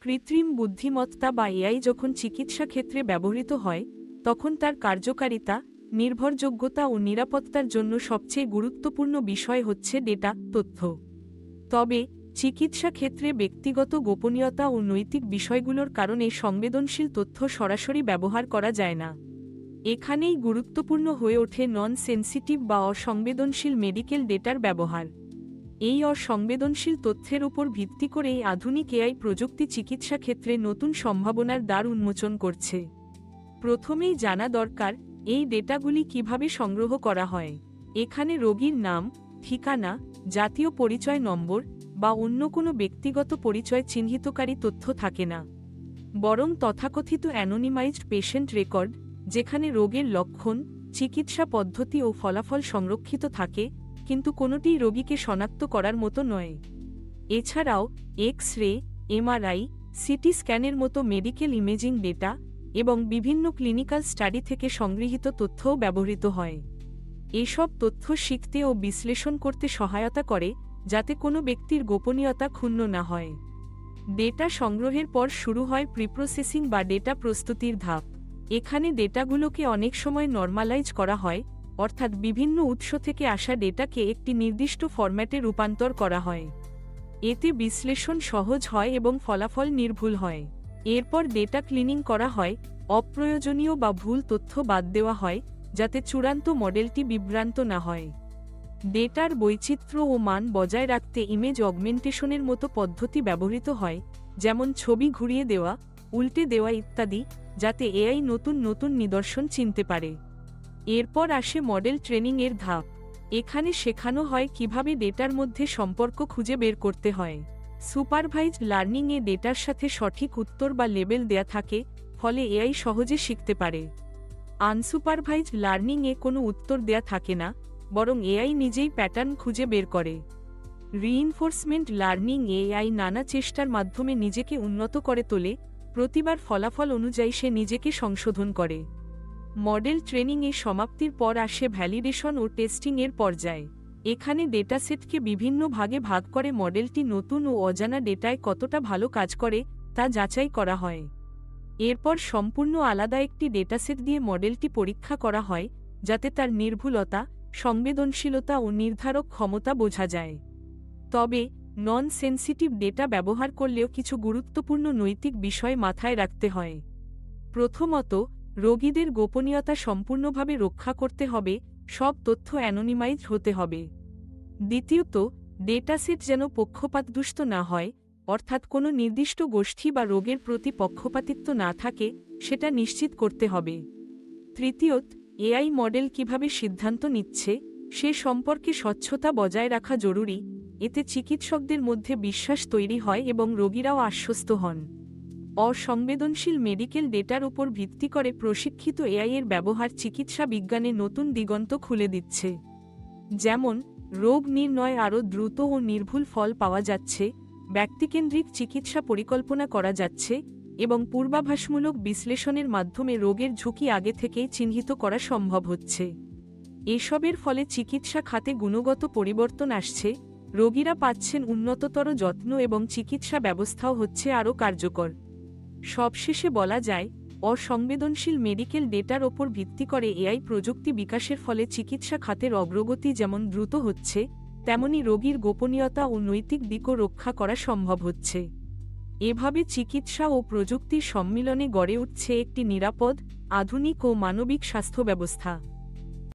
কৃত্রিম বুদ্ধিমত্তা বা এআই যখন চিকিৎসা ক্ষেত্রে ব্যবহৃত হয় তখন তার কার্যকারিতা, নির্ভরযোগ্যতা ও নিরাপত্তার জন্য সবচেয়ে গুরুত্বপূর্ণ বিষয় হচ্ছে ডেটা, তথ্য। তবে চিকিৎসা ক্ষেত্রে ব্যক্তিগত গোপনীয়তা ও নৈতিক বিষয়গুলোর কারণে সংবেদনশীল তথ্য সরাসরি ব্যবহার করা যায় না। এখানেই গুরুত্বপূর্ণ হয়ে ওঠে নন সেন্সিটিভ বা অসংবেদনশীল মেডিকেল ডেটার ব্যবহার। এই অসংবেদনশীল তথ্যের উপর ভিত্তি করেই আধুনিক এআই প্রযুক্তি চিকিৎসা ক্ষেত্রে নতুন সম্ভাবনার দ্বার উন্মোচন করছে। প্রথমেই জানা দরকার, এই ডেটাগুলি কিভাবে সংগ্রহ করা হয়। এখানে রোগীর নাম, ঠিকানা, জাতীয় পরিচয় নম্বর বা অন্য কোনো ব্যক্তিগত পরিচয় চিহ্নিতকারী তথ্য থাকে না, বরং তথাকথিত অ্যানোনিমাইজড পেশেন্ট রেকর্ড, যেখানে রোগের লক্ষণ, চিকিৎসা পদ্ধতি ও ফলাফল সংরক্ষিত থাকে, কিন্তু কোনোটিই রোগীকে শনাক্ত করার মতো নয়। এছাড়াও এক্স-রে, এমআরআই, সিটি স্ক্যানের মতো মেডিকেল ইমেজিং ডেটা এবং বিভিন্ন ক্লিনিক্যাল স্টাডি থেকে সংগৃহীত তথ্যও ব্যবহৃত হয়। এসব তথ্য শিখতে ও বিশ্লেষণ করতে সহায়তা করে, যাতে কোনো ব্যক্তির গোপনীয়তা ক্ষুণ্ণ না হয়। ডেটা সংগ্রহের পর শুরু হয় প্রিপ্রসেসিং বা ডেটা প্রস্তুতির ধাপ। এখানে ডেটাগুলোকে অনেক সময় নরমালাইজ করা হয়, অর্থাৎ বিভিন্ন উৎস থেকে আসা ডেটাকে একটি নির্দিষ্ট ফরম্যাটে রূপান্তর করা হয়। এতে বিশ্লেষণ সহজ হয় এবং ফলাফল নির্ভুল হয়। এরপর ডেটা ক্লিনিং করা হয়, অপ্রয়োজনীয় বা ভুল তথ্য বাদ দেওয়া হয়, যাতে চূড়ান্ত মডেলটি বিভ্রান্ত না হয়। ডেটার বৈচিত্র্য ও মান বজায় রাখতে ইমেজ অগমেন্টেশনের মতো পদ্ধতি ব্যবহৃত হয়, যেমন ছবি ঘুরিয়ে দেওয়া, উল্টে দেওয়া ইত্যাদি, যাতে এআই নতুন নতুন নিদর্শন চিনতে পারে। এরপর আসে মডেল ট্রেনিং এর ধাপ। এখানে শেখানো হয় কিভাবে ডেটার মধ্যে সম্পর্ক খুঁজে বের করতে হয়। সুপারভাইজড লার্নিং এ ডেটার সাথে সঠিক উত্তর বা লেবেল দেয়া থাকে, ফলে এআই সহজে শিখতে পারে। আনসুপারভাইজড লার্নিং এ কোনো উত্তর দেয়া থাকে না, বরং এআই নিজেই প্যাটার্ন খুঁজে বের করে। রিইনফোর্সমেন্ট লার্নিং এআই নানা চেষ্টার মাধ্যমে নিজেকে উন্নত করে তোলে, প্রতিবার ফলাফল অনুযায়ী সে নিজেকে সংশোধন করে। মডেল ট্রেনিং এর সমাপ্তির পর আসে ভ্যালিডেশন ও টেস্টিং এর পর্যায়। এখানে ডেটাসেটকে বিভিন্ন ভাগে ভাগ করে মডেলটি নতুন ও অজানা ডেটায় কতটা ভালো কাজ করে তা যাচাই করা হয়। এরপর সম্পূর্ণ আলাদা একটি ডেটাসেট দিয়ে মডেলটি পরীক্ষা করা হয়, যাতে তার নির্ভুলতা, সংবেদনশীলতা ও নির্ধারক ক্ষমতা বোঝা যায়। তবে নন সেন্সিটিভ ডেটা ব্যবহার করলেও কিছু গুরুত্বপূর্ণ নৈতিক বিষয় মাথায় রাখতে হয়। প্রথমত, রোগীদের গোপনীয়তা সম্পূর্ণভাবে রক্ষা করতে হবে, সব তথ্য অ্যানোনিমাইজ হতে হবে। দ্বিতীয়ত, ডেটাসেট যেন পক্ষপাতদুষ্ট না হয়, অর্থাৎ কোনো নির্দিষ্ট গোষ্ঠী বা রোগের প্রতি পক্ষপাতিত্ব না থাকে, সেটা নিশ্চিত করতে হবে। তৃতীয়ত, এআই মডেল কিভাবে সিদ্ধান্ত নিচ্ছে, সে সম্পর্কে স্বচ্ছতা বজায় রাখা জরুরি, এতে চিকিৎসকদের মধ্যে বিশ্বাস তৈরি হয় এবং রোগীরাও আশ্বস্ত হন। অসংবেদনশীল মেডিকেল ডেটার উপর ভিত্তি করে প্রশিক্ষিত এআই এর ব্যবহার চিকিৎসা বিজ্ঞানে নতুন দিগন্ত খুলে দিচ্ছে। যেমন, রোগ নির্ণয় আরও দ্রুত ও নির্ভুল ফল পাওয়া যাচ্ছে, ব্যক্তিকেন্দ্রিক চিকিৎসা পরিকল্পনা করা যাচ্ছে এবং পূর্বাভাসমূলক বিশ্লেষণের মাধ্যমে রোগের ঝুঁকি আগে থেকেই চিহ্নিত করা সম্ভব হচ্ছে। এসবের ফলে চিকিৎসা খাতে গুণগত পরিবর্তন আসছে, রোগীরা পাচ্ছেন উন্নততর যত্ন এবং চিকিৎসা ব্যবস্থাও হচ্ছে আরও কার্যকর। সবশেষে বলা যায়, অসংবেদনশীল মেডিকেল ডেটার ওপর ভিত্তি করে এআই প্রযুক্তি বিকাশের ফলে চিকিৎসা খাতের অগ্রগতি যেমন দ্রুত হচ্ছে, তেমনি রোগীর গোপনীয়তা ও নৈতিক দিকও রক্ষা করা সম্ভব হচ্ছে। এভাবে চিকিৎসা ও প্রযুক্তির সম্মিলনে গড়ে উঠছে একটি নিরাপদ, আধুনিক ও মানবিক স্বাস্থ্য ব্যবস্থা।